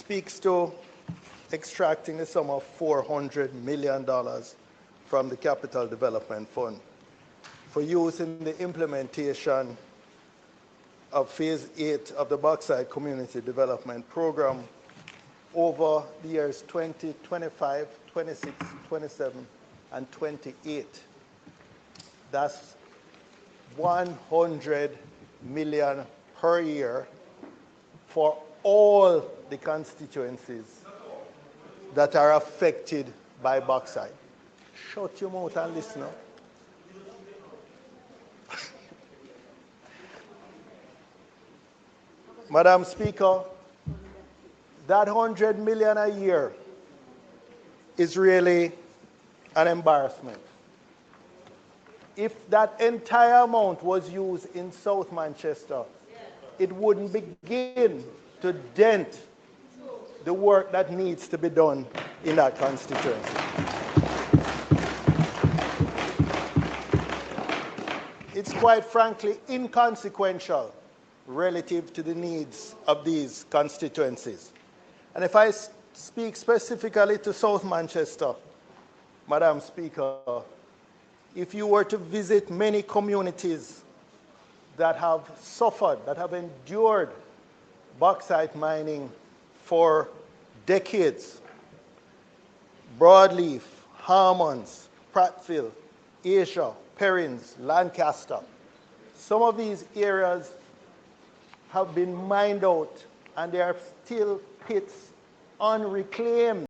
speaks to extracting the sum of $400 million from the Capital Development Fund for use in the implementation of Phase 8 of the Bauxite Community Development Program over the years 2025, 26, 27, and 28. That's 100 million per year for all the constituencies that are affected by bauxite. Shut your mouth and listen up. Madam Speaker, that 100 million a year is really an embarrassment. If that entire amount was used in South Manchester, it wouldn't begin to dent the work that needs to be done in that constituency. It's quite frankly inconsequential relative to the needs of these constituencies. And if I speak specifically to South Manchester, Madam Speaker, if you were to visit many communities that have suffered, that have endured bauxite mining for decades, Broadleaf, Harmons, Prattville, Asia, Perrins, Lancaster, some of these areas have been mined out and there are still pits unreclaimed.